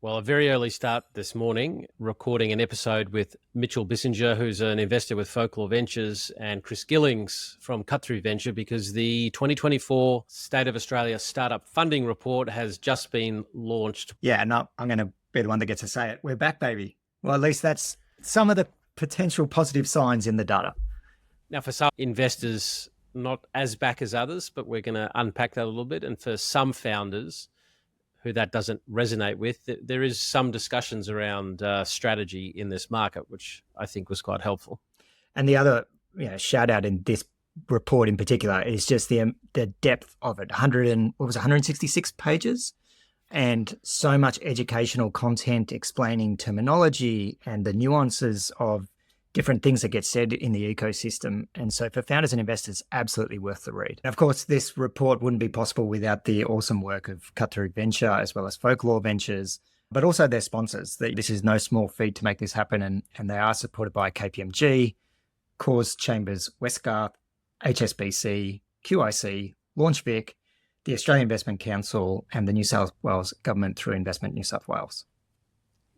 Well, a very early start this morning, recording an episode with Mitchell Bissinger, who's an investor with Folklore Ventures, and Chris Gillings from Cut-Through Venture, because the 2024 State of Australia Startup Funding Report has just been launched. Yeah, no, I'm going to be the one that gets to say it. We're back, baby. Well, at least that's some of the potential positive signs in the data. Now, for some investors, not as back as others, but we're going to unpack that a little bit. And for some founders who that doesn't resonate with, there is some discussions around strategy in this market, which I think was quite helpful. And the other shout out in this report in particular is just the depth of it. 166 pages, and so much educational content explaining terminology and the nuances of different things that get said in the ecosystem. And so for founders and investors, absolutely worth the read. And of course, this report wouldn't be possible without the awesome work of Cut-Through Venture, as well as Folklore Ventures, but also their sponsors. This is no small feat to make this happen. And they are supported by KPMG, Cause Chambers Westgarth, HSBC, QIC, LaunchVic, the Australian Investment Council, and the New South Wales Government through Investment New South Wales.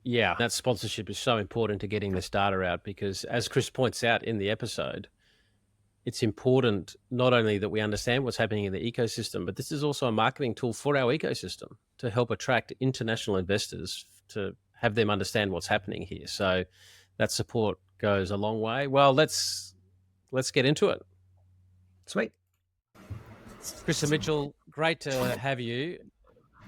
Yeah, that sponsorship is so important to getting this data out because, as Chris points out in the episode, it's important not only that we understand what's happening in the ecosystem, but this is also a marketing tool for our ecosystem to help attract international investors, to have them understand what's happening here. So that support goes a long way. Well, let's get into it. Sweet. Chris and Mitchell, great to have you.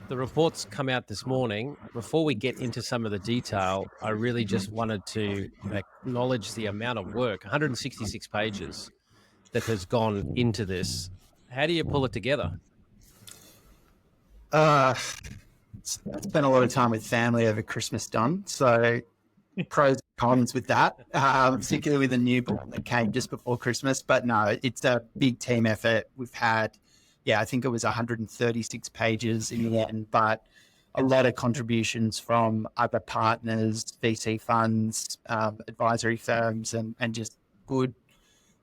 The report's come out this morning. Before we get into some of the detail, I really just wanted to acknowledge the amount of work, 166 pages, that has gone into this. How do you pull it together? Spent a lot of time with family over Christmas done. So pros and cons with that, particularly with the newborn that came just before Christmas. But no, it's a big team effort. We've had, I think it was 136 pages in the end, but a lot of contributions from other partners, VC funds, advisory firms, and just good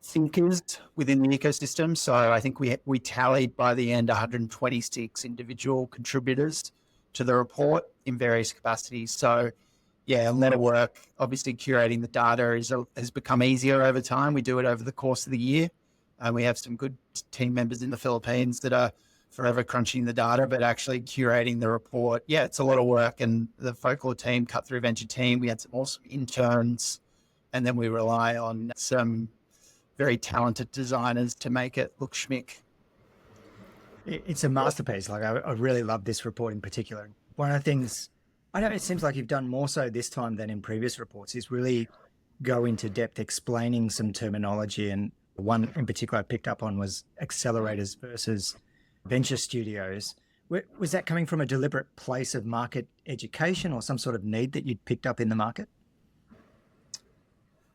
thinkers within the ecosystem. So I think we tallied by the end 126 individual contributors to the report in various capacities. So a lot of work. Obviously, curating the data has become easier over time. We do it over the course of the year. And we have some good team members in the Philippines that are forever crunching the data, but actually curating the report. Yeah, it's a lot of work. And the Folklore team, Cut-Through Venture team, we had some awesome interns. And then we rely on some very talented designers to make it look schmick. It's a masterpiece. Like I really love this report in particular. One of the things, I know it seems like you've done more so this time than in previous reports, is really go into depth explaining some terminology. And one in particular I picked up on was accelerators versus venture studios. Was that coming from a deliberate place of market education or some sort of need that you'd picked up in the market?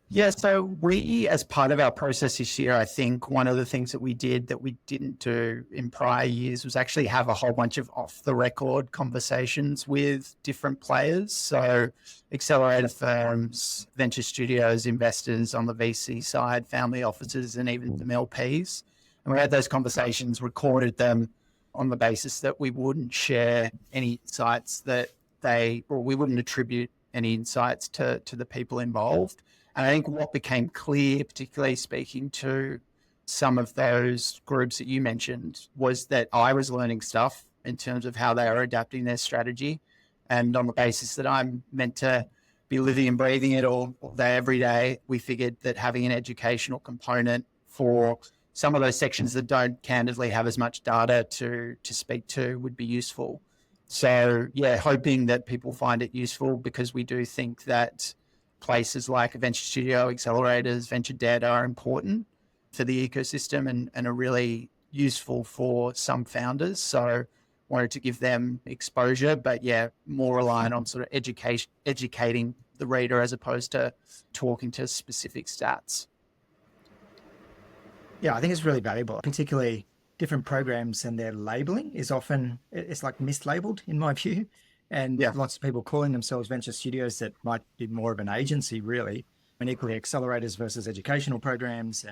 Yeah, so we, as part of our process this year, I think one of the things that we did that we didn't do in prior years was actually have a whole bunch of off-the-record conversations with different players. So accelerator firms, venture studios, investors on the VC side, family offices, and even some LPs. And we had those conversations, recorded them on the basis that we wouldn't share any insights we wouldn't attribute any insights to the people involved. And I think what became clear, particularly speaking to some of those groups that you mentioned, was that I was learning stuff in terms of how they are adapting their strategy. And on the basis that I'm meant to be living and breathing it all day, every day, we figured that having an educational component for some of those sections that don't candidly have as much data to speak to would be useful. So, hoping that people find it useful, because we do think that places like a venture studio, accelerators, venture debt are important for the ecosystem and are really useful for some founders. So wanted to give them exposure, but more reliant on sort of educating the reader as opposed to talking to specific stats. Yeah, I think it's really valuable, particularly different programs and their labeling is often, it's like mislabeled in my view. And lots of people calling themselves venture studios that might be more of an agency, really, and equally accelerators versus educational programs.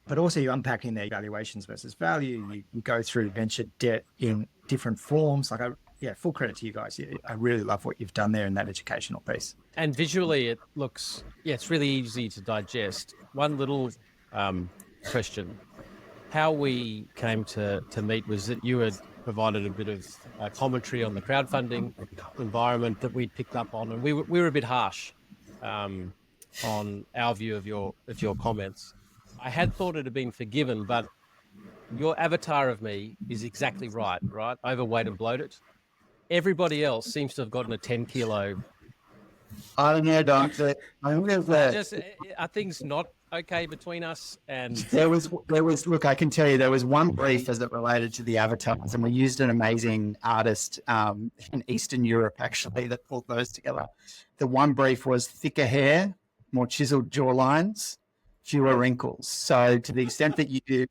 But also you're unpacking their valuations versus value. You go through venture debt in different forms. Like full credit to you guys. I really love what you've done there in that educational piece. And visually, it looks, it's really easy to digest. One little question. How we came to meet was that you had provided a bit of commentary on the crowdfunding environment that we'd picked up on, and we were a bit harsh on our view of your comments. I had thought it had been forgiven, but your avatar of me is exactly right? Overweight and bloated. Everybody else seems to have gotten a 10-kilo. I don't know, Doc. Are things not okay between us? And there was. Look, I can tell you, there was one brief as it related to the avatars, and we used an amazing artist in Eastern Europe actually that pulled those together. The one brief was thicker hair, more chiseled jawlines, fewer wrinkles. So to the extent that you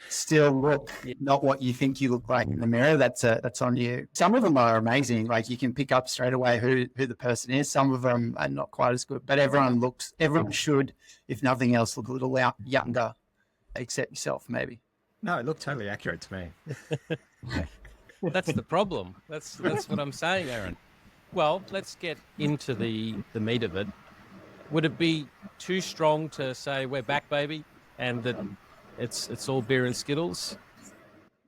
still look not what you think you look like in the mirror, that's on you. Some of them are amazing. Like you can pick up straight away who the person is. Some of them are not quite as good, but everyone should, if nothing else, look a little younger, except yourself maybe. No, it looked totally accurate to me. That's the problem. That's what I'm saying, Aaron. Well, let's get into the meat of it. Would it be too strong to say we're back, baby, and that it's all beer and Skittles?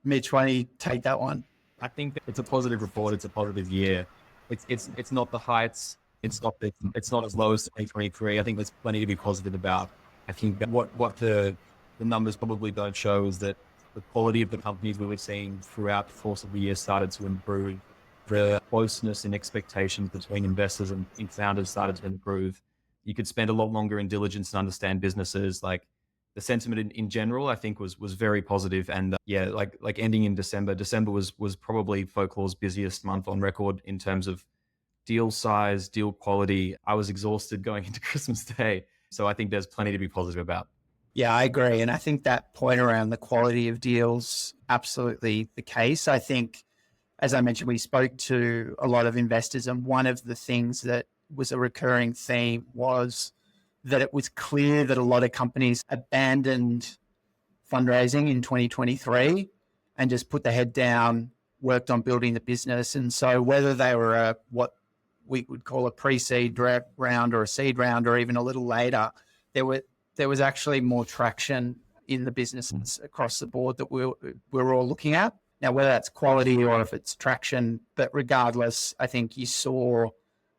Mitch, why don't you take that one? I think that it's a positive report. It's a positive year. It's not the heights. It's not as low as 2023. I think there's plenty to be positive about. I think that what the numbers probably don't show is that the quality of the companies we were seeing throughout the course of the year started to improve. The closeness and expectations between investors and founders started to improve. You could spend a lot longer in diligence and understand businesses. Like the sentiment in general, I think was very positive. And like ending in December was probably Folklore's busiest month on record in terms of deal size, deal quality. I was exhausted going into Christmas Day. So I think there's plenty to be positive about. Yeah, I agree. And I think that point around the quality of deals, absolutely the case. I think, as I mentioned, we spoke to a lot of investors, and one of the things that was a recurring theme was that it was clear that a lot of companies abandoned fundraising in 2023 and just put their head down, worked on building the business. And so whether they were what we would call a pre-seed round or a seed round or even a little later, there was actually more traction in the businesses across the board that we're all looking at. Now, whether that's quality or if it's traction, but regardless, I think you saw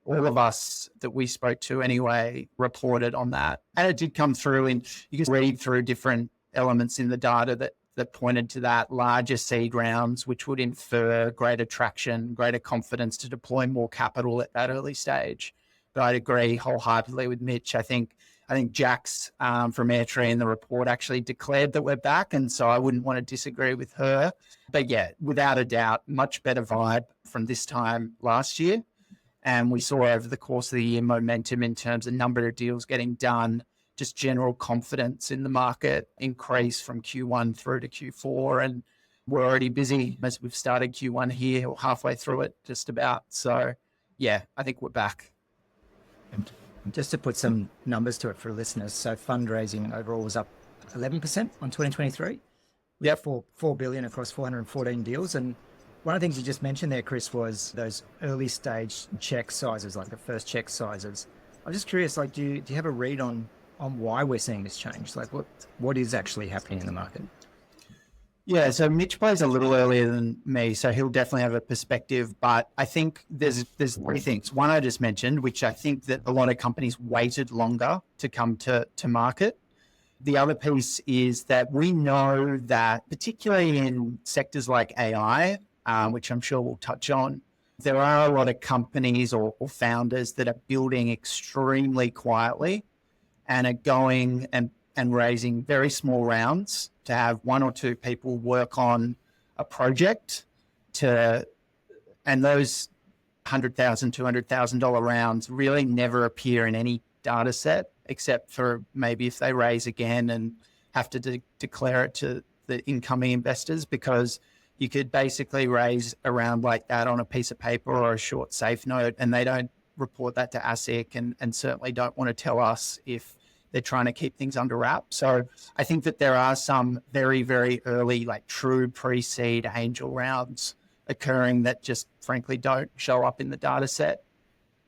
all of us that we spoke to anyway reported on that. And it did come through, and you can read through different elements in the data that pointed to that. Larger seed rounds, which would infer greater traction, greater confidence to deploy more capital at that early stage. But I'd agree wholeheartedly with Mitch. I think Jax from Airtree in the report actually declared that we're back, and so I wouldn't want to disagree with her. But yeah, without a doubt, much better vibe from this time last year. And we saw over the course of the year momentum in terms of number of deals getting done, just general confidence in the market increase from Q1 through to Q4. And we're already busy as we've started Q1 here, or halfway through it just about. So yeah, I think we're back. Just to put some numbers to it for listeners. So fundraising overall was up 11% on 2023. Yep. 4 billion across 414 deals. And one of the things you just mentioned there, Chris, was those early stage check sizes, like the first check sizes. I'm just curious, like, do you have a read on why we're seeing this change? Like what is actually happening in the market? Yeah, so Mitch plays a little earlier than me, so he'll definitely have a perspective. But I think there's three things. One I just mentioned, which I think that a lot of companies waited longer to come to market. The other piece is that we know that particularly in sectors like AI, which I'm sure we'll touch on, there are a lot of companies or founders that are building extremely quietly and are going and raising very small rounds to have one or two people work on a project and those $100,000, $200,000 rounds really never appear in any data set, except for maybe if they raise again and have to declare it to the incoming investors, because you could basically raise a round like that on a piece of paper or a short safe note, and they don't report that to ASIC and certainly don't want to tell us if they're trying to keep things under wraps. So I think that there are some very, very early, like true pre-seed angel rounds occurring that just frankly don't show up in the data set.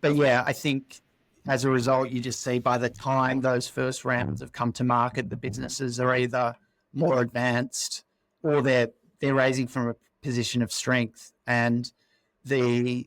But yeah, I think as a result, you just see by the time those first rounds have come to market, the businesses are either more advanced or they're raising from a position of strength. And the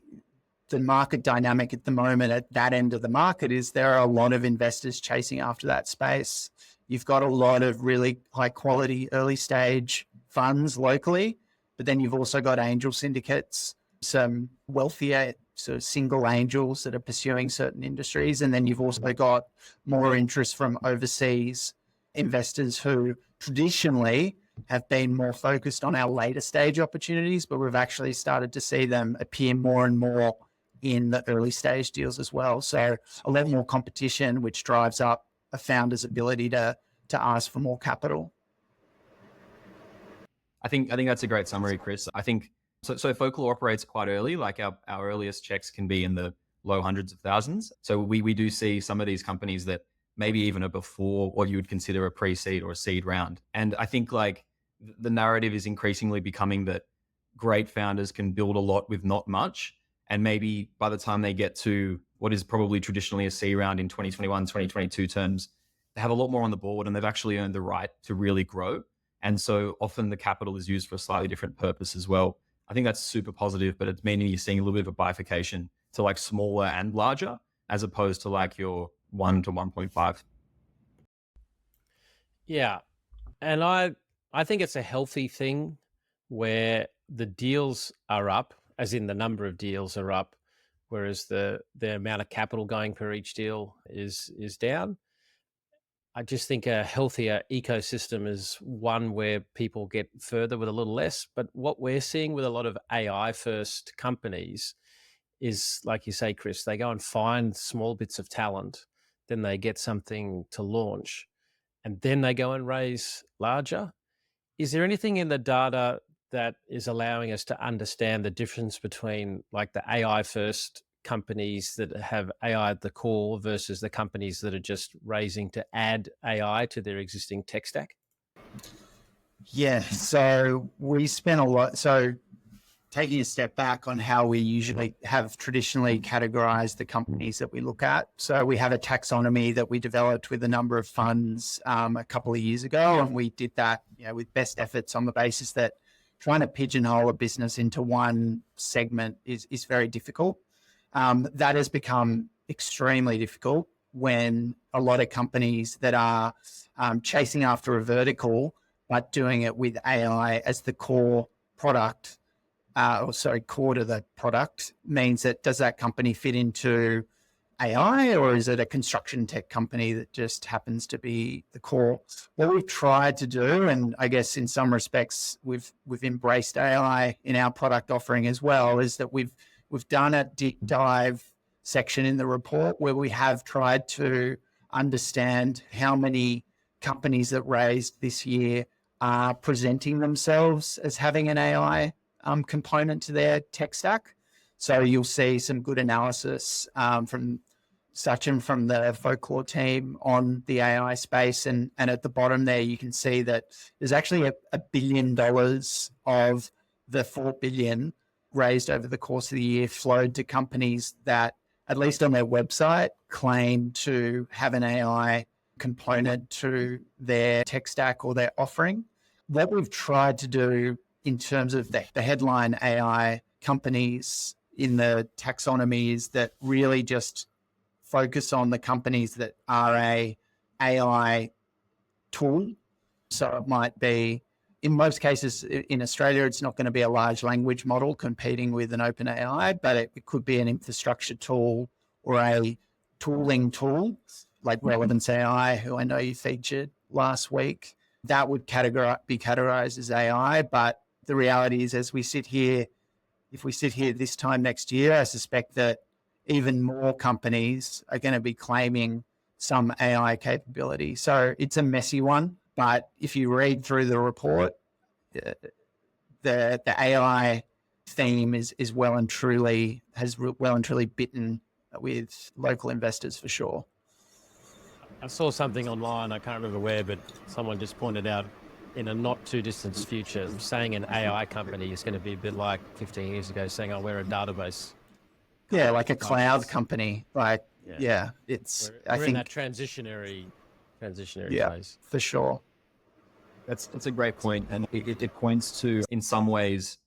market dynamic at the moment at that end of the market is there are a lot of investors chasing after that space. You've got a lot of really high quality early stage funds locally, but then you've also got angel syndicates, some wealthier sort of single angels that are pursuing certain industries. And then you've also got more interest from overseas investors who traditionally have been more focused on our later stage opportunities, but we've actually started to see them appear more and more in the early stage deals as well. So a lot more competition, which drives up a founder's ability to ask for more capital. I think that's a great summary, Chris. I think so Folklore operates quite early. Like our earliest checks can be in the low hundreds of thousands. So we do see some of these companies that maybe even are before what you would consider a pre-seed or a seed round. And I think like the narrative is increasingly becoming that great founders can build a lot with not much. And maybe by the time they get to what is probably traditionally a C round in 2021, 2022 terms, they have a lot more on the board and they've actually earned the right to really grow. And so often the capital is used for a slightly different purpose as well. I think that's super positive, but it's meaning you're seeing a little bit of a bifurcation to like smaller and larger, as opposed to like your 1 to 1.5. Yeah. And I think it's a healthy thing where the deals are up, as in the number of deals are up, whereas the amount of capital going per each deal is down. I just think a healthier ecosystem is one where people get further with a little less. But what we're seeing with a lot of AI first companies is, like you say, Chris, they go and find small bits of talent, then they get something to launch, and then they go and raise larger. Is there anything in the data that is allowing us to understand the difference between like the AI first companies that have AI at the core versus the companies that are just raising to add AI to their existing tech stack? Yeah, so we spent a lot. So taking a step back on how we usually have traditionally categorized the companies that we look at. So we have a taxonomy that we developed with a number of funds a couple of years ago. And we did that with best efforts on the basis that trying to pigeonhole a business into one segment is very difficult. That has become extremely difficult when a lot of companies that are chasing after a vertical, but doing it with AI as the core product, core to the product, means that does that company fit into AI or is it a construction tech company that just happens to be the core? What we've tried to do, and I guess in some respects we've embraced AI in our product offering as well, is that we've done a deep dive section in the report where we have tried to understand how many companies that raised this year are presenting themselves as having an AI component to their tech stack. So you'll see some good analysis from Sachin from the Folklore team on the AI space. And at the bottom there, you can see that there's actually $1 billion of the $4 billion raised over the course of the year flowed to companies that, at least on their website, claim to have an AI component to their tech stack or their offering. What we've tried to do in terms of the headline AI companies in the taxonomy is that really just focus on the companies that are a AI tool. So it might be, in most cases in Australia, it's not going to be a large language model competing with an open AI, but it could be an infrastructure tool or a tooling tool like Relevance AI, who I know you featured last week. That would be categorized as AI. But the reality is, if we sit here this time next year, I suspect that even more companies are going to be claiming some AI capability. So it's a messy one. But if you read through the report, the AI theme has well and truly bitten with local investors for sure. I saw something online, I can't remember where, but someone just pointed out in a not too distant future, saying an AI company is going to be a bit like 15 years ago saying, oh, we're a database. Yeah, like a cloud It's- company. Like, yeah, it's, We're I in think, that transitionary yeah, phase. for sure. That's a great point, and it points to, in some ways,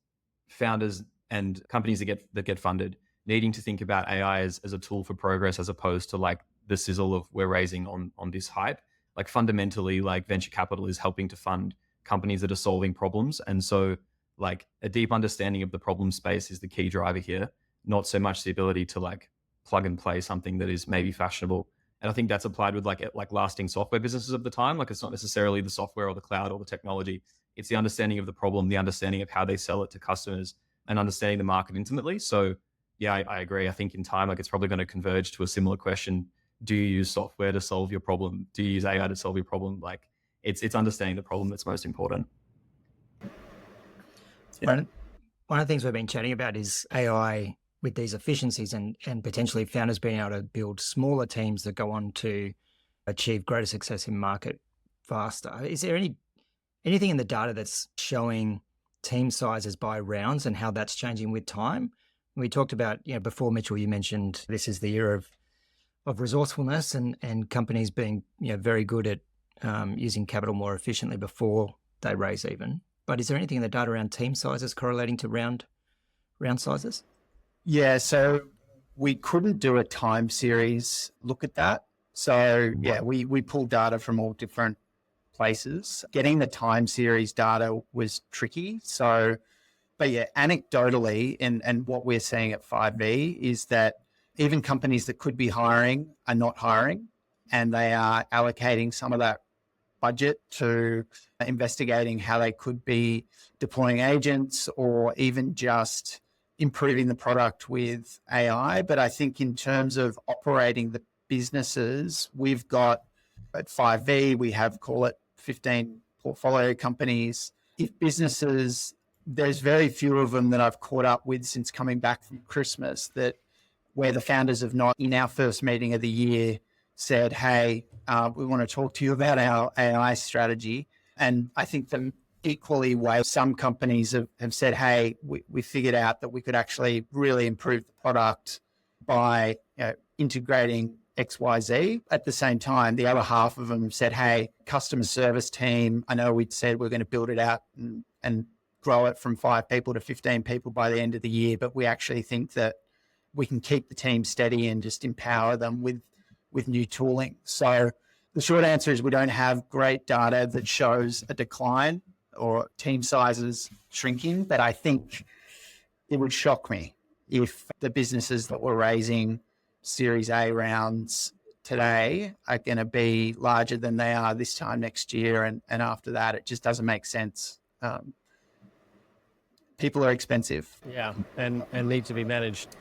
founders and companies that get funded needing to think about AI as a tool for progress, as opposed to like the sizzle of we're raising on this hype. Like fundamentally, like venture capital is helping to fund companies that are solving problems, and so like a deep understanding of the problem space is the key driver here, not so much the ability to like plug and play something that is maybe fashionable. And I think that's applied with like lasting software businesses of the time. Like it's not necessarily the software or the cloud or the technology. It's the understanding of the problem, the understanding of how they sell it to customers, and understanding the market intimately. So yeah, I agree. I think in time, like it's probably going to converge to a similar question. Do you use software to solve your problem? Do you use AI to solve your problem? Like it's understanding the problem that's most important. One of the things we've been chatting about is AI with these efficiencies and potentially founders being able to build smaller teams that go on to achieve greater success in market faster. Is there anything in the data that's showing team sizes by rounds and how that's changing with time? We talked about, before, Mitchell, you mentioned this is the year of resourcefulness and companies being very good at using capital more efficiently before they raise even. But is there anything in the data around team sizes correlating to round sizes? Yeah, so we couldn't do a time series look at that. So yeah, we pulled data from all different places. Getting the time series data was tricky. So, but yeah, anecdotally, and what we're seeing at 5V is that even companies that could be hiring are not hiring, and they are allocating some of that budget to investigating how they could be deploying agents or even just improving the product with AI. But I think in terms of operating the businesses, we've got at 5V, we have, call it 15 portfolio companies. If businesses, there's very few of them that I've caught up with since coming back from Christmas that where the founders have not, in our first meeting of the year, said, hey, we want to talk to you about our AI strategy. And I think that equally way, some companies have said, hey, we figured out that we could actually really improve the product by integrating XYZ. At the same time, the other half of them said, hey, customer service team, I know we'd said we're going to build it out and grow it from 5 people to 15 people by the end of the year, but we actually think that we can keep the team steady and just empower them with new tooling. So the short answer is we don't have great data that shows a decline or team sizes shrinking, but I think it would shock me if the businesses that were raising Series A rounds today are going to be larger than they are this time next year. And after that, it just doesn't make sense. People are expensive. Yeah, and need to be managed.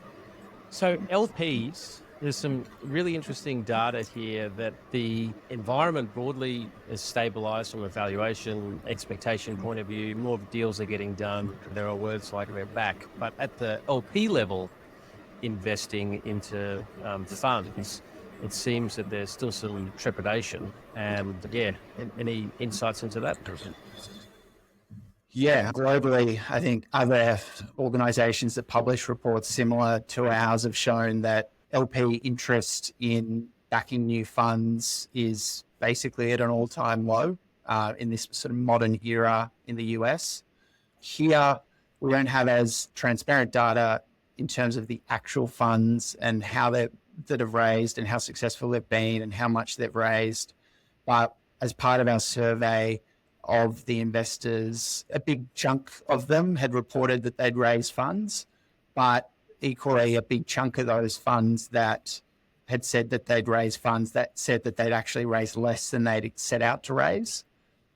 So LPs, there's some really interesting data here that the environment broadly is stabilized from a valuation expectation point of view. More deals are getting done. There are words like we're back. But at the LP level, investing into funds, it seems that there's still some trepidation. And yeah, any insights into that? Yeah, globally, I think other organizations that publish reports similar to ours have shown that LP interest in backing new funds is basically at an all-time low in this sort of modern era in the US. Here, we don't have as transparent data in terms of the actual funds and how that have raised and how successful they've been and how much they've raised. But as part of our survey of the investors, a big chunk of them had reported that they'd raised funds, but equally a big chunk of those funds that had said that they'd raised funds that said that they'd actually raised less than they'd set out to raise.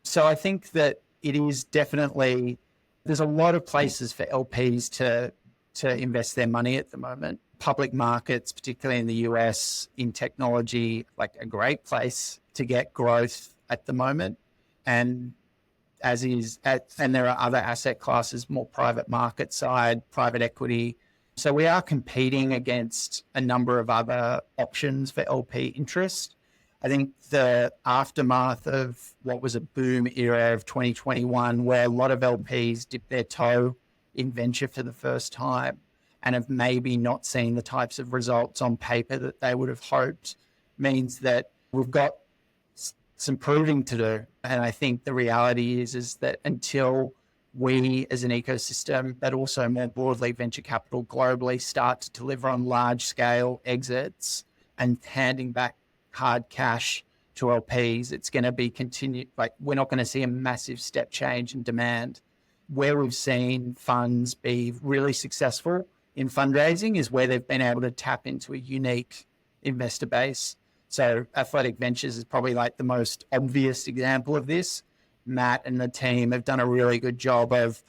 So I think that it is definitely, there's a lot of places for LPs to invest their money at the moment. Public markets, particularly in the US, in technology, like a great place to get growth at the moment. And and there are other asset classes, more private market side, private equity. So we are competing against a number of other options for LP interest. I think the aftermath of what was a boom era of 2021, where a lot of LPs dipped their toe in venture for the first time and have maybe not seen the types of results on paper that they would have hoped, means that we've got some proving to do. And I think the reality is that until we as an ecosystem, but also more broadly venture capital globally, start to deliver on large scale exits and handing back hard cash to LPs, it's going to be continued. Like, we're not going to see a massive step change in demand. Where we've seen funds be really successful in fundraising is where they've been able to tap into a unique investor base. So Athletic Ventures is probably like the most obvious example of this. Matt and the team have done a really good job of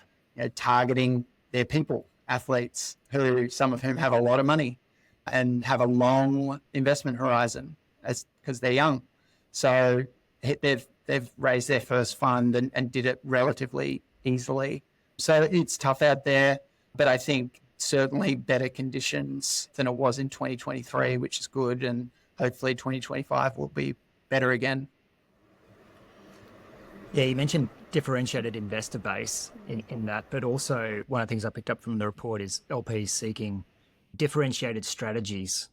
targeting their people, athletes, who some of whom have a lot of money and have a long investment horizon because they're young. So they've raised their first fund and did it relatively easily. So it's tough out there, but I think certainly better conditions than it was in 2023, which is good. And hopefully 2025 will be better again. Yeah, you mentioned differentiated investor base in that, but also one of the things I picked up from the report is LPs seeking differentiated strategies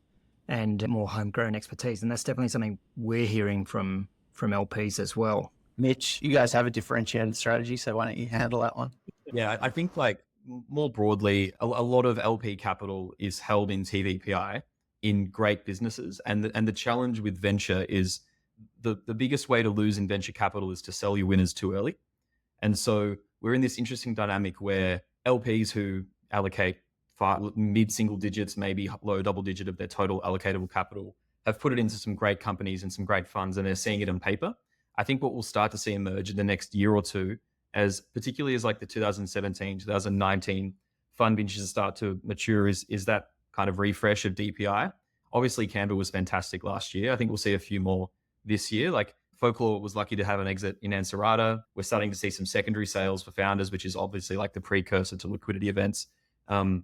and more homegrown expertise. And that's definitely something we're hearing from LPs as well. Mitch, you guys have a differentiated strategy, so why don't you handle that one? Yeah, I think like more broadly, a lot of LP capital is held in TVPI in great businesses. And the challenge with venture is the biggest way to lose in venture capital is to sell your winners too early. And so we're in this interesting dynamic where LPs who allocate mid-single digits, maybe low double digit of their total allocatable capital, have put it into some great companies and some great funds, and they're seeing it on paper. I think what we'll start to see emerge in the next year or two, as particularly as like the 2017, 2019 fund vintages start to mature, is that kind of refresh of DPI. Obviously, Canva was fantastic last year. I think we'll see a few more this year. Like Folklore was lucky to have an exit in Ansarada. We're starting to see some secondary sales for founders, which is obviously like the precursor to liquidity events. And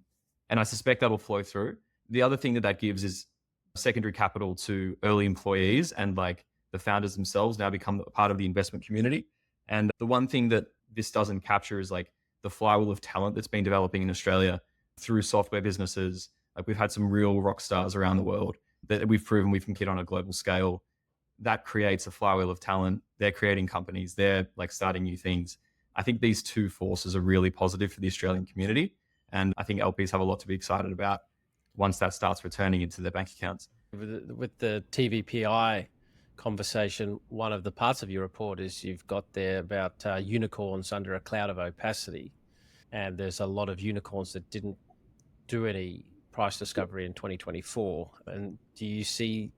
I suspect that'll flow through. The other thing that gives is secondary capital to early employees, and like the founders themselves now become a part of the investment community. And the one thing that this doesn't capture is like the flywheel of talent that's been developing in Australia through software businesses. Like, we've had some real rock stars around the world that we've proven we can get on a global scale. That creates a flywheel of talent. They're creating companies. They're like starting new things. I think these two forces are really positive for the Australian community. And I think LPs have a lot to be excited about once that starts returning into their bank accounts. With the TVPI conversation, one of the parts of your report is you've got there about unicorns under a cloud of opacity. And there's a lot of unicorns that didn't do any price discovery in 2024. And do you see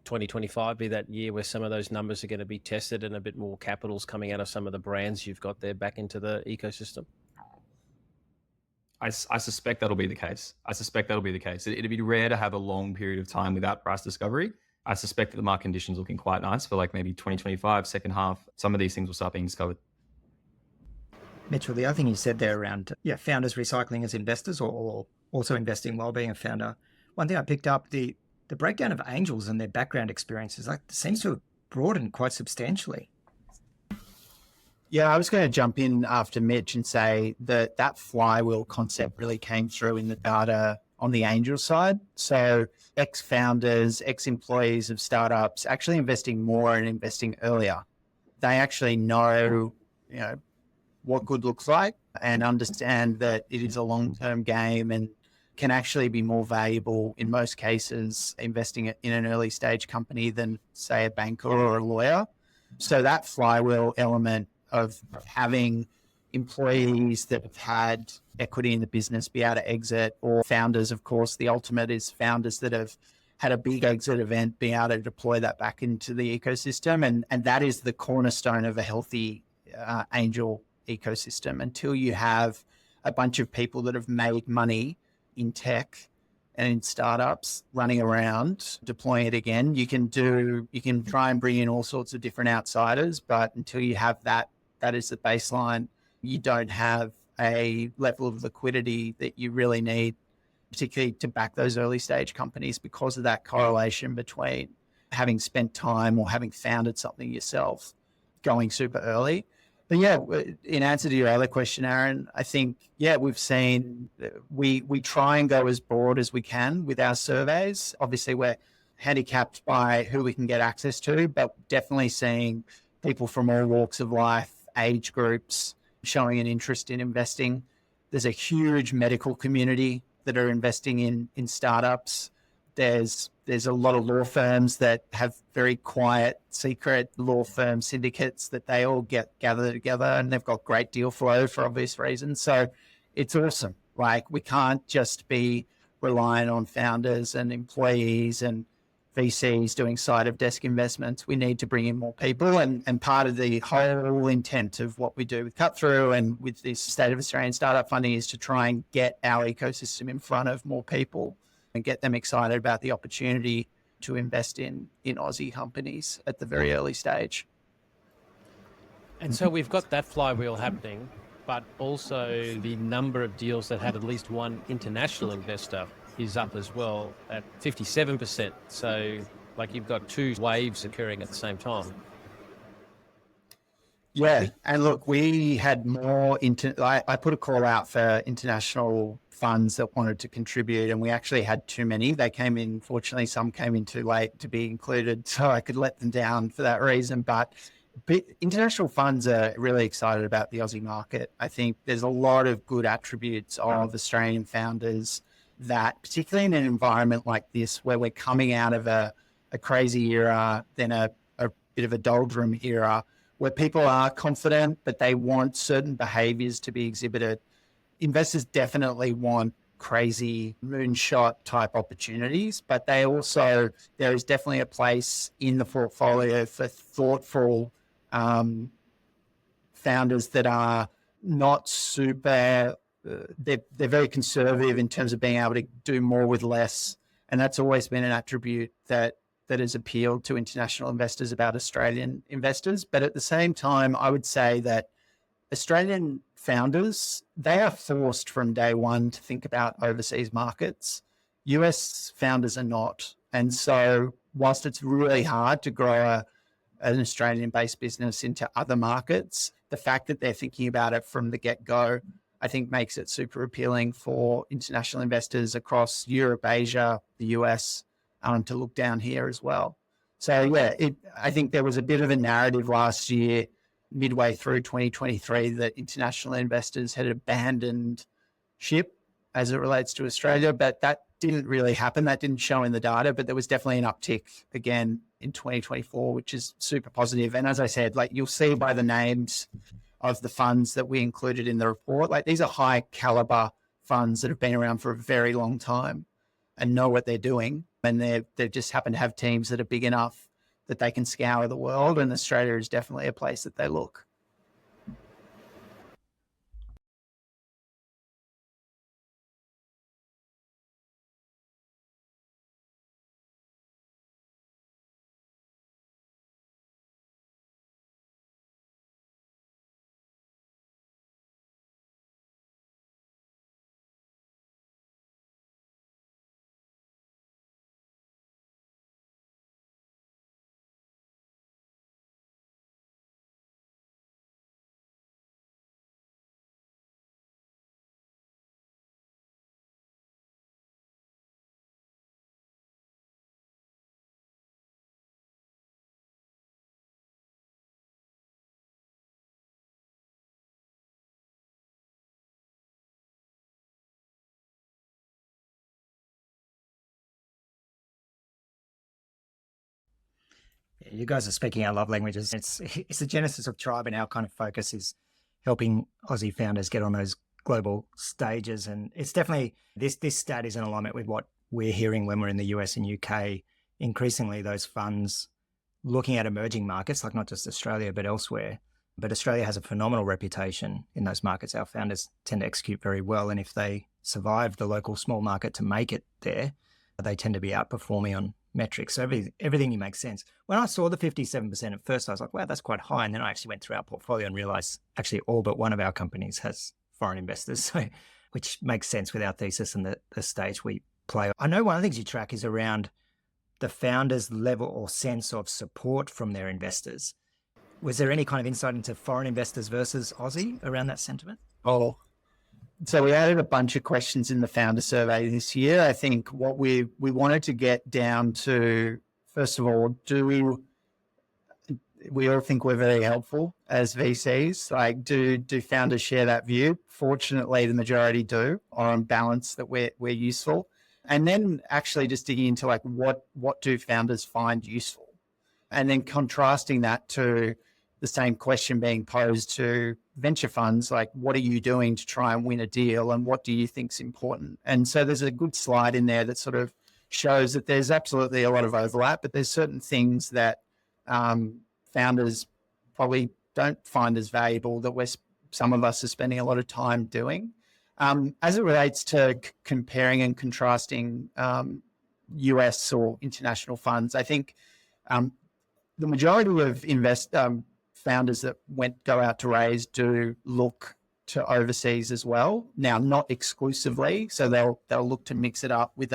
2025 be that year where some of those numbers are going to be tested and a bit more capital's coming out of some of the brands you've got there back into the ecosystem? I suspect that'll be the case. It'd be rare to have a long period of time without price discovery. I suspect that the market conditions looking quite nice for like maybe 2025, second half. Some of these things will start being discovered. Mitchell, the other thing you said there around founders recycling as investors or also investing while being a founder. One thing I picked up, the breakdown of angels and their background experiences seems to have broadened quite substantially. Yeah, I was going to jump in after Mitch and say that flywheel concept really came through in the data on the angel side. So ex-founders, ex-employees of startups actually investing more and investing earlier. They actually know, what good looks like and understand that it is a long-term game and can actually be more valuable in most cases investing in an early stage company than, say, a banker or a lawyer. So that flywheel element of having employees that have had equity in the business be able to exit, or founders, of course, the ultimate is founders that have had a big exit event, being able to deploy that back into the ecosystem. And that is the cornerstone of a healthy angel ecosystem. Until you have a bunch of people that have made money in tech and in startups running around deploying it again, you can try and bring in all sorts of different outsiders, but until you have that is the baseline, you don't have a level of liquidity that you really need, particularly to back those early stage companies, because of that correlation between having spent time or having founded something yourself, going super early. But yeah, in answer to your other question, Aaron, I think, yeah, we've seen, we try and go as broad as we can with our surveys. Obviously, we're handicapped by who we can get access to, but definitely seeing people from all walks of life, age groups, showing an interest in investing. There's a huge medical community that are investing in startups. There's a lot of law firms that have very quiet, secret law firm syndicates that they all gather together, and they've got great deal flow for obvious reasons. So it's awesome. Like, we can't just be relying on founders and employees and VCs doing side of desk investments. We need to bring in more people. And part of the whole intent of what we do with Cut Through and with this State of Australian Startup Funding is to try and get our ecosystem in front of more people and get them excited about the opportunity to invest in Aussie companies at the very early stage. And so we've got that flywheel happening, but also the number of deals that had at least one international investor is up as well at 57%. So like, you've got two waves occurring at the same time. Yeah, and look, we had more, I put a call out for international funds that wanted to contribute, and we actually had too many. They came in, fortunately, some came in too late to be included, so I could let them down for that reason. But international funds are really excited about the Aussie market. I think there's a lot of good attributes of Australian founders that, particularly in an environment like this, where we're coming out of a crazy era, then a bit of a doldrum era, where people are confident, but they want certain behaviors to be exhibited. Investors definitely want crazy moonshot type opportunities, but there is definitely a place in the portfolio for thoughtful founders that are not super, they're very conservative in terms of being able to do more with less. And that's always been an attribute that has appealed to international investors about Australian investors. But at the same time, I would say that Australian founders, they are forced from day one to think about overseas markets. US founders are not. And so whilst it's really hard to grow an Australian-based business into other markets, the fact that they're thinking about it from the get-go, I think, makes it super appealing for international investors across Europe, Asia, the US, to look down here as well. So yeah, I think there was a bit of a narrative last year, midway through 2023, that international investors had abandoned ship as it relates to Australia, but that didn't really happen. That didn't show in the data, but there was definitely an uptick again in 2024, which is super positive. And as I said, like, you'll see by the names of the funds that we included in the report, like, these are high caliber funds that have been around for a very long time and know what they're doing. And they just happen to have teams that are big enough that they can scour the world. And Australia is definitely a place that they look. You guys are speaking our love languages. It's the genesis of Tribe, and our kind of focus is helping Aussie founders get on those global stages. And it's definitely, this stat is in alignment with what we're hearing when we're in the US and UK. Increasingly, those funds looking at emerging markets, like not just Australia, but elsewhere. But Australia has a phenomenal reputation in those markets. Our founders tend to execute very well. And if they survive the local small market to make it there, they tend to be outperforming on metrics. So everything makes sense. When I saw the 57% at first, I was like, wow, that's quite high. And then I actually went through our portfolio and realized actually all but one of our companies has foreign investors, so, which makes sense with our thesis and the stage we play. I know one of the things you track is around the founders' level or sense of support from their investors. Was there any kind of insight into foreign investors versus Aussie around that sentiment? Oh, so we added a bunch of questions in the founder survey this year. I think what we wanted to get down to, first of all, we all think we're very helpful as VCs. Like, do founders share that view? Fortunately, the majority do, or on balance that we're useful. And then actually just digging into like what do founders find useful, and then contrasting that to the same question being posed to venture funds, like what are you doing to try and win a deal, and what do you think is important? And so there's a good slide in there that sort of shows that there's absolutely a lot of overlap, but there's certain things that founders probably don't find as valuable that some of us are spending a lot of time doing. As it relates to comparing and contrasting US or international funds, I think the majority of founders that go out to raise do look to overseas as well. Now, not exclusively, so they'll look to mix it up with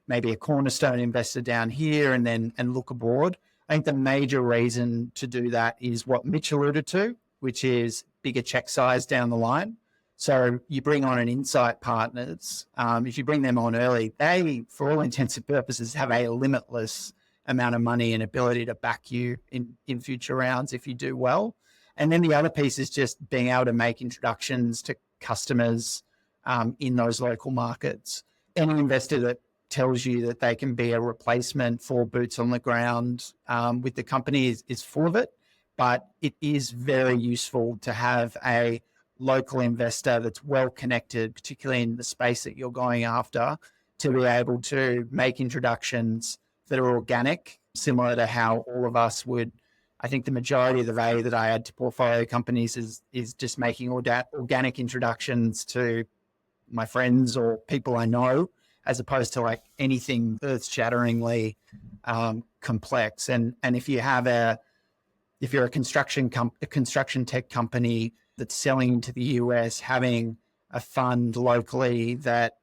maybe a cornerstone investor down here and look abroad. I think the major reason to do that is what Mitch alluded to, which is bigger check size down the line. So you bring on an insight partners. If you bring them on early, they, for all intents and purposes, have a limitless amount of money and ability to back you in future rounds if you do well. And then the other piece is just being able to make introductions to customers in those local markets. Any investor that tells you that they can be a replacement for boots on the ground with the company is full of it. But it is very useful to have a local investor that's well connected, particularly in the space that you're going after, to be able to make introductions that are organic, similar to how all of us would. I think the majority of the value that I add to portfolio companies is just making organic introductions to my friends or people I know, as opposed to like anything earth-shatteringly complex. And if you're a construction tech company that's selling to the US, having a fund locally that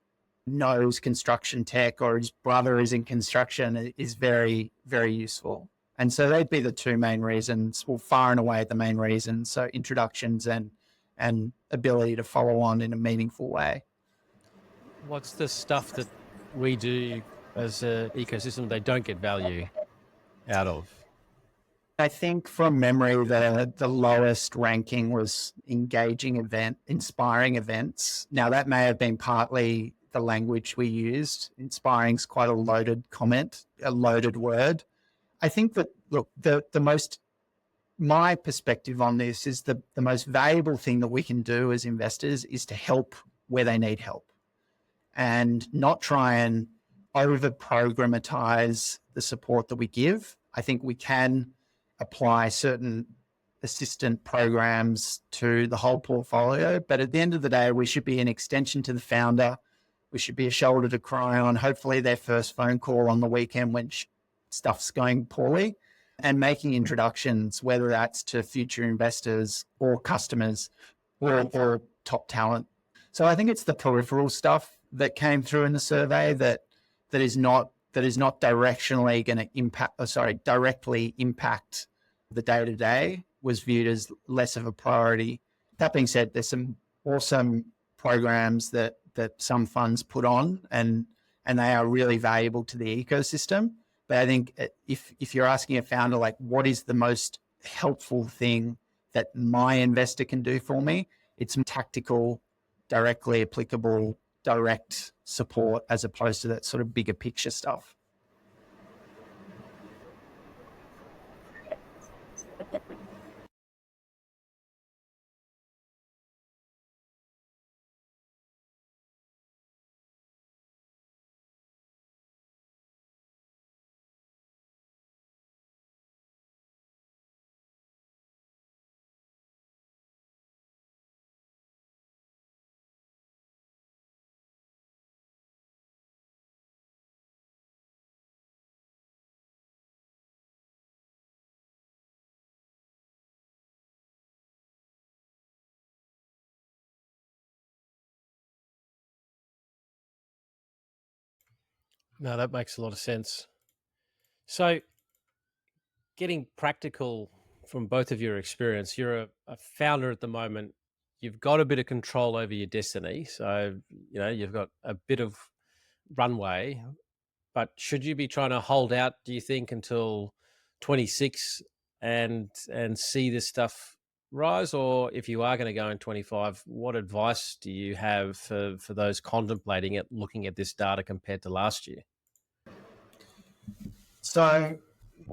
knows construction tech or his brother is in construction is very, very useful. And so they'd be the two main reasons, well, far and away the main reasons. So introductions and ability to follow on in a meaningful way. What's the stuff that we do as an ecosystem they don't get value out of? I think from memory, the lowest ranking was inspiring events. Now, that may have been partly the language we used. Inspiring is quite a loaded comment, a loaded word. I think that, look, my perspective on this is the most valuable thing that we can do as investors is to help where they need help and not try and over-programmatize the support that we give. I think we can apply certain assistant programs to the whole portfolio, but at the end of the day, we should be an extension to the founder. We should be a shoulder to cry on, hopefully their first phone call on the weekend when stuff's going poorly, and making introductions, whether that's to future investors or customers or top talent. So I think it's the peripheral stuff that came through in the survey that is not directly going to directly impact the day-to-day, was viewed as less of a priority. That being said, there's some awesome programs that some funds put on, and they are really valuable to the ecosystem. But I think if you're asking a founder, like, what is the most helpful thing that my investor can do for me, it's tactical, directly applicable, direct support, as opposed to that sort of bigger picture stuff. No, that makes a lot of sense. So, getting practical from both of your experience, you're a founder at the moment. You've got a bit of control over your destiny. So, you've got a bit of runway, but should you be trying to hold out, do you think, until 26 and see this stuff rise? Or if you are going to go in 25, what advice do you have for those contemplating it, looking at this data compared to last year? So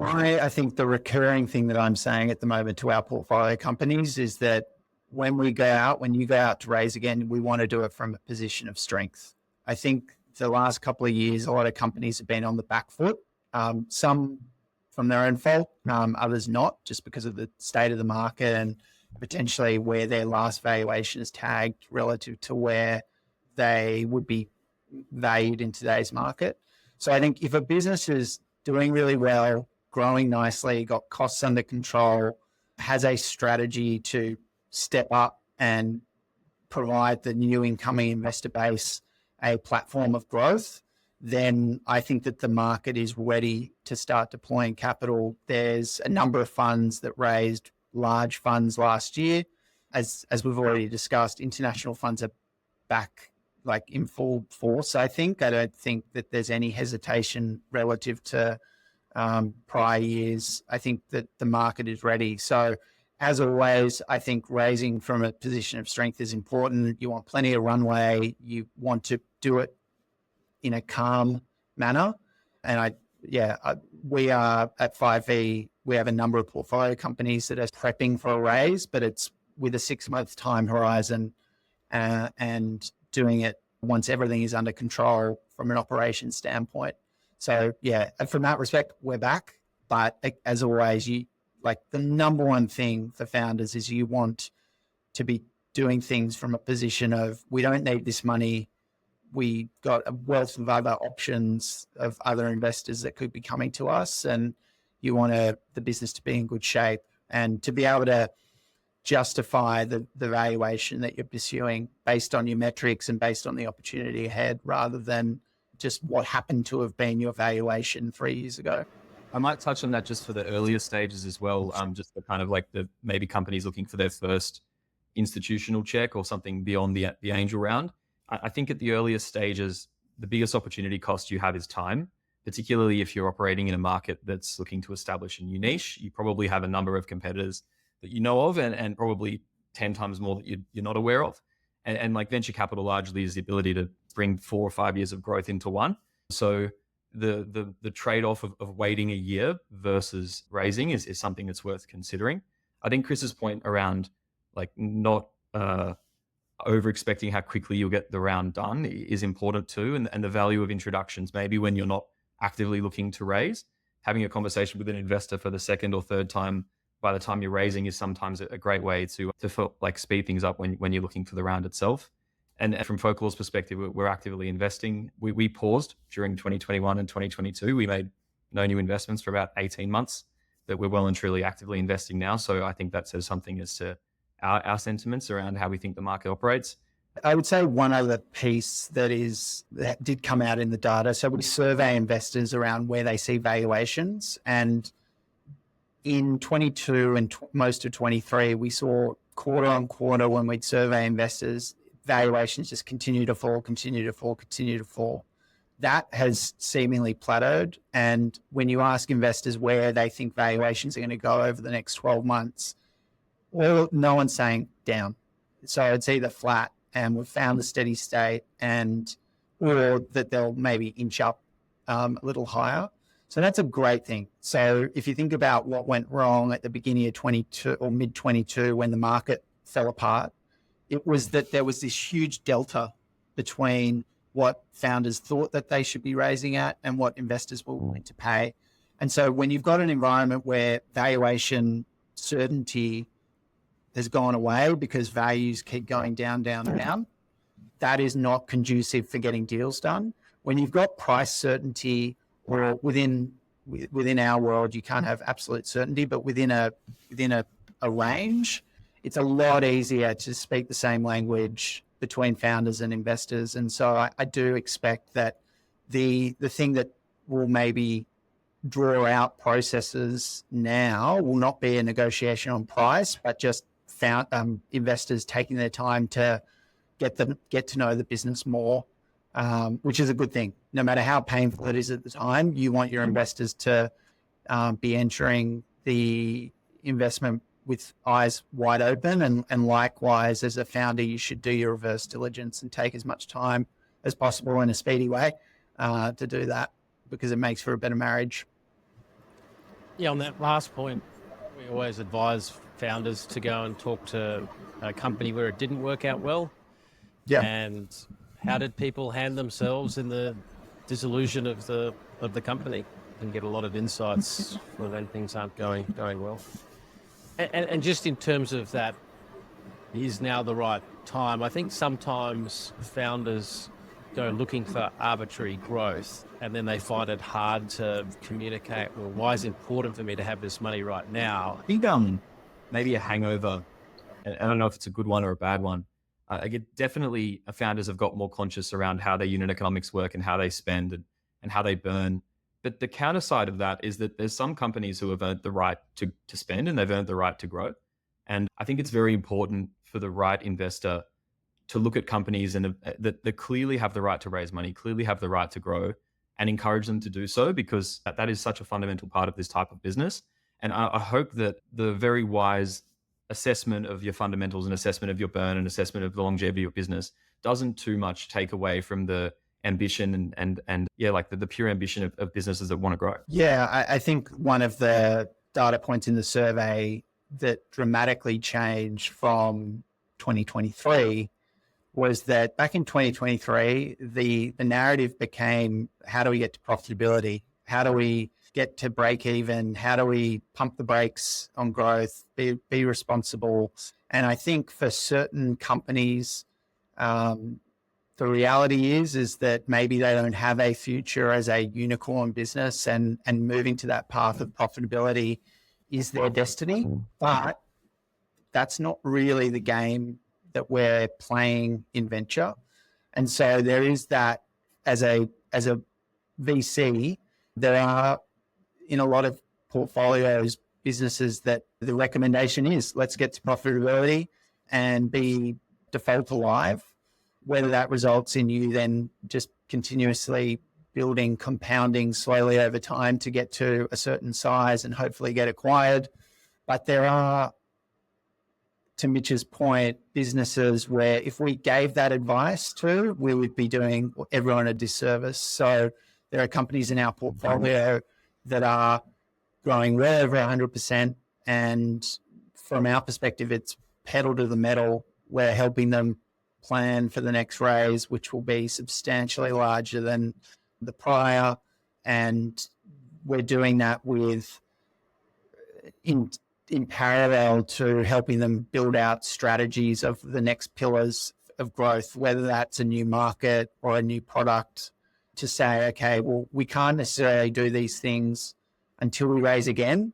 I think the recurring thing that I'm saying at the moment to our portfolio companies is that when you go out to raise again, we want to do it from a position of strength. I think the last couple of years, a lot of companies have been on the back foot, some from their own fault, others not, just because of the state of the market and potentially where their last valuation is tagged relative to where they would be valued in today's market. So I think if a business is doing really well, growing nicely, got costs under control, has a strategy to step up and provide the new incoming investor base a platform of growth, then I think that the market is ready to start deploying capital. There's a number of funds that raised large funds last year. As we've already discussed, international funds are back like in full force, I think. I don't think that there's any hesitation relative to prior years. I think that the market is ready. So as always, I think raising from a position of strength is important. You want plenty of runway. You want to do it in a calm manner. And we are at 5V, we have a number of portfolio companies that are prepping for a raise, but it's with a 6-month time horizon and doing it once everything is under control from an operations standpoint. So from that respect, we're back. But as always, the number one thing for founders is you want to be doing things from a position of, we don't need this money. We got a wealth of other options of other investors that could be coming to us, and you want the business to be in good shape and to be able to justify the valuation that you're pursuing based on your metrics and based on the opportunity ahead, rather than just what happened to have been your valuation 3 years ago. I might touch on that just for the earlier stages as well, just for kind of like the maybe companies looking for their first institutional check or something beyond the angel round. I think at the earlier stages, the biggest opportunity cost you have is time, particularly if you're operating in a market that's looking to establish a new niche. You probably have a number of competitors that you know of and probably 10 times more that you're not aware of. And like venture capital largely is the ability to bring 4 or 5 years of growth into one. So the trade-off of waiting a year versus raising is something that's worth considering. I think Chris's point around like not over expecting how quickly you'll get the round done is important too. And the value of introductions, maybe when you're not actively looking to raise, having a conversation with an investor for the second or third time by the time you're raising is sometimes a great way to like speed things up when you're looking for the round itself. And from Folklore's perspective, we're actively investing. We paused during 2021 and 2022. We made no new investments for about 18 months, but we're well and truly actively investing now. So I think that says something as to our sentiments around how we think the market operates. I would say one other piece that did come out in the data. So we survey investors around where they see valuations, and in 22 and most of 23, we saw quarter on quarter when we'd survey investors, valuations just continue to fall. That has seemingly plateaued. And when you ask investors where they think valuations are going to go over the next 12 months, well, no one's saying down. So it's either flat and we've found the steady state, or that they'll maybe inch up a little higher. So that's a great thing. So if you think about what went wrong at the beginning of 22 or mid 22 when the market fell apart, it was that there was this huge delta between what founders thought that they should be raising at and what investors were willing to pay. And so when you've got an environment where valuation certainty has gone away because values keep going down, that is not conducive for getting deals done. When you've got price certainty, or within our world, you can't have absolute certainty, but within a range, it's a lot easier to speak the same language between founders and investors. And so I do expect that the thing that will maybe draw out processes now will not be a negotiation on price, but just investors taking their time to get to know the business more, which is a good thing. No matter how painful it is at the time, you want your investors to be entering the investment with eyes wide open. And likewise, as a founder, you should do your reverse diligence and take as much time as possible in a speedy way to do that, because it makes for a better marriage. Yeah, on that last point, we always advise founders to go and talk to a company where it didn't work out well. Yeah. And how did people hand themselves in the dissolution of the company, and get a lot of insights for when things aren't going well. And just in terms of that, is now the right time? I think sometimes founders go looking for arbitrary growth, and then they find it hard to communicate, well, why is it important for me to have this money right now? I think maybe a hangover, and I don't know if it's a good one or a bad one. I get definitely founders have got more conscious around how their unit economics work and how they spend and how they burn. But the counter side of that is that there's some companies who have earned the right to spend, and they've earned the right to grow. And I think it's very important for the right investor to look at companies and that clearly have the right to raise money, clearly have the right to grow, and encourage them to do so, because that is such a fundamental part of this type of business. And I hope that the very wise assessment of your fundamentals and assessment of your burn and assessment of the longevity of your business doesn't too much take away from the ambition and like the pure ambition of businesses that want to grow. Yeah, I think one of the data points in the survey that dramatically changed from 2023 was that back in 2023, the narrative became, how do we get to profitability? How do we get to break even? How do we pump the brakes on growth, be responsible? And I think for certain companies, the reality is that maybe they don't have a future as a unicorn business, and moving to that path of profitability is their destiny. But that's not really the game that we're playing in venture. And so there is that, as a VC, there are in a lot of portfolios businesses that the recommendation is, let's get to profitability and be default alive. Whether that results in you then just continuously building, compounding slowly over time to get to a certain size and hopefully get acquired. But there are, to Mitch's point, businesses where if we gave that advice to, we would be doing everyone a disservice. So there are companies in our portfolio that are growing well over 100%. And from our perspective, it's pedal to the metal. We're helping them plan for the next raise, which will be substantially larger than the prior. And we're doing that with in parallel to helping them build out strategies of the next pillars of growth, whether that's a new market or a new product, to say, okay, well, we can't necessarily do these things until we raise again.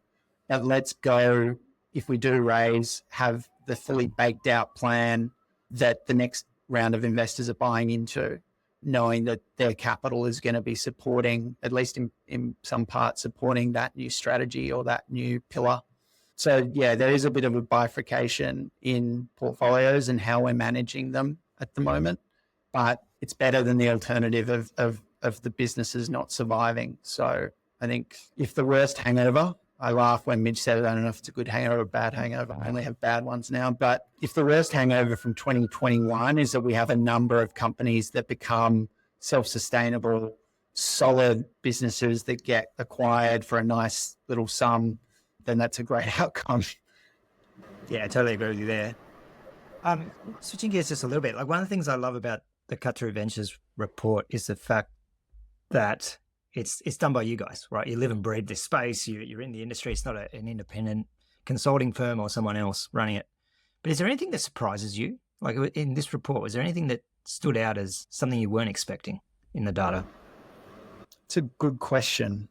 But let's go, if we do raise, have the fully baked out plan that the next round of investors are buying into, knowing that their capital is going to be supporting, at least in some part, supporting that new strategy or that new pillar. So yeah, there is a bit of a bifurcation in portfolios and how we're managing them at the moment, but it's better than the alternative of the businesses not surviving. So I think if the worst hangover, I laugh when Mitch said, I don't know if it's a good hangover or a bad hangover. I only have bad ones now. But if the worst hangover from 2021 is that we have a number of companies that become self-sustainable, solid businesses that get acquired for a nice little sum, then that's a great outcome. Yeah, I totally agree with you there. Switching gears just a little bit, like one of the things I love about the Cut Through Ventures report is the fact that it's done by you guys, right? You live and breathe this space. You're in the industry. It's not an independent consulting firm or someone else running it. But is there anything that surprises you? Like in this report, was there anything that stood out as something you weren't expecting in the data? It's a good question.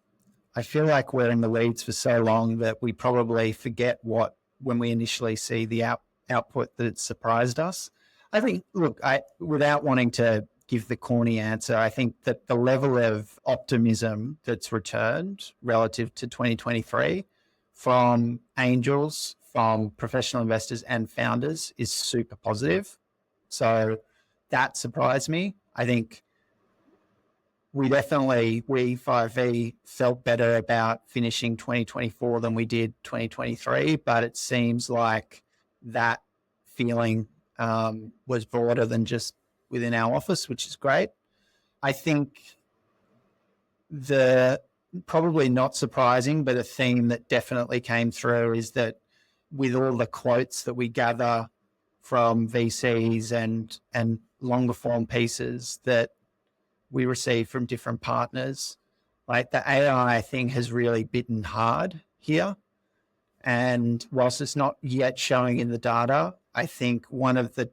I feel like we're in the weeds for so long that we probably forget when we initially see the output that it surprised us. I think, look, without wanting to give the corny answer. I think that the level of optimism that's returned relative to 2023 from angels, from professional investors and founders is super positive. So that surprised me. I think we 5V felt better about finishing 2024 than we did 2023, but it seems like that feeling was broader than just within our office, which is great. I think probably not surprising, but a theme that definitely came through is that with all the quotes that we gather from VCs and longer form pieces that we receive from different partners, like the AI thing has really bitten hard here. And whilst it's not yet showing in the data, I think one of the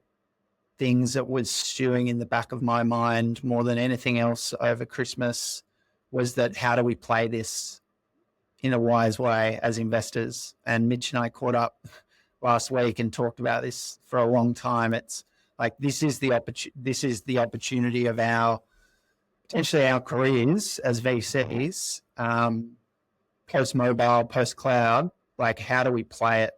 things that was stewing in the back of my mind more than anything else over Christmas was that how do we play this in a wise way as investors? And Mitch and I caught up last week and talked about this for a long time. It's like this is the opportunity of potentially our careers as VCs, post mobile, post cloud. Like, how do we play it,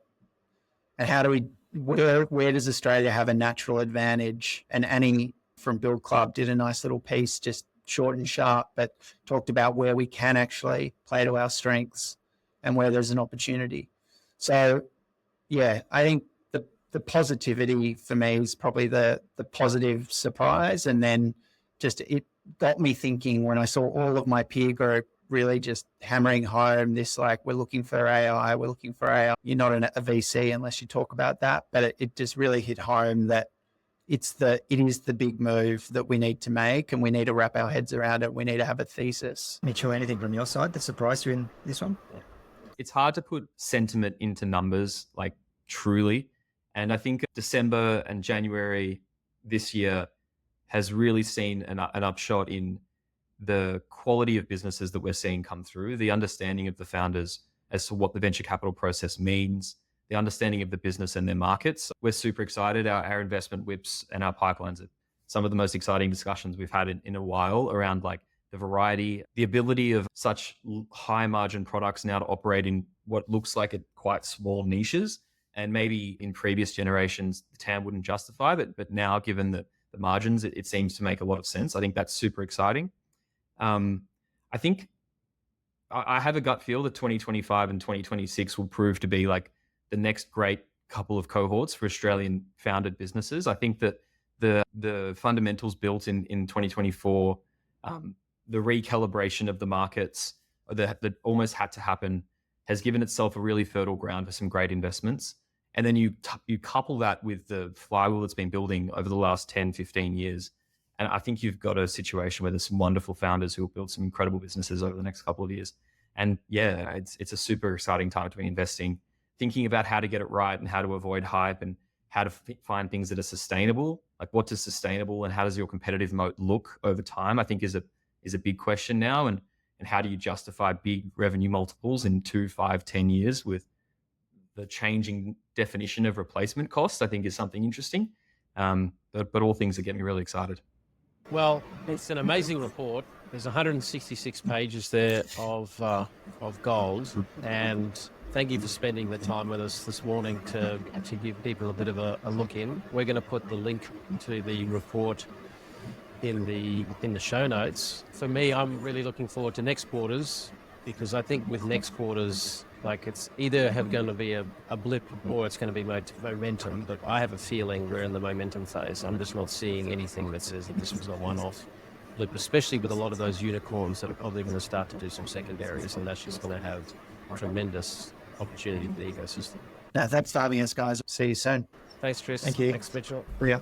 and where does Australia have a natural advantage? And Annie from Build Club did a nice little piece, just short and sharp, but talked about where we can actually play to our strengths and where there's an opportunity. So, yeah, I think the positivity for me is probably the positive surprise. And then just it got me thinking when I saw all of my peer group really just hammering home this, like, we're looking for AI. You're not a VC unless you talk about that, but it just really hit home that it is the big move that we need to make, and we need to wrap our heads around it. We need to have a thesis. Mitchell, anything from your side that surprised you in this one? It's hard to put sentiment into numbers, like, truly. And I think December and January this year has really seen an upshot in the quality of businesses that we're seeing come through, the understanding of the founders as to what the venture capital process means, the understanding of the business and their markets. We're super excited. Our investment whips and our pipelines are some of the most exciting discussions we've had in a while around, like, the variety, the ability of such high margin products now to operate in what looks like quite small niches. And maybe in previous generations, the TAM wouldn't justify, but now, given the margins, it seems to make a lot of sense. I think that's super exciting. I think I have a gut feel that 2025 and 2026 will prove to be like the next great couple of cohorts for Australian founded businesses. I think that the fundamentals built in 2024, the recalibration of the markets that almost had to happen, has given itself a really fertile ground for some great investments. And then you couple that with the flywheel that's been building over the last 10, 15 years. And I think you've got a situation where there's some wonderful founders who will build some incredible businesses over the next couple of years. And yeah, it's a super exciting time to be investing, thinking about how to get it right and how to avoid hype and how to find things that are sustainable. Like, what does sustainable and how does your competitive moat look over time, I think is a big question now. And how do you justify big revenue multiples in 2, 5, 10 years with the changing definition of replacement cost, I think is something interesting. But all things are getting me really excited. Well, it's an amazing report. There's 166 pages there of gold, and thank you for spending the time with us this morning to give people a bit of a look in. We're going to put the link to the report in the show notes. For me, I'm really looking forward to next quarters, because I think with next quarters, like, it's either going to be a blip or it's going to be momentum. But I have a feeling we're in the momentum phase. I'm just not seeing anything that says that this was a one-off blip, especially with a lot of those unicorns that are probably going to start to do some secondaries, and that's just going to have tremendous opportunity for the ecosystem. Now, thanks for having us, guys. See you soon. Thanks, Chris. Thank you. Thanks, Mitchell. Yeah.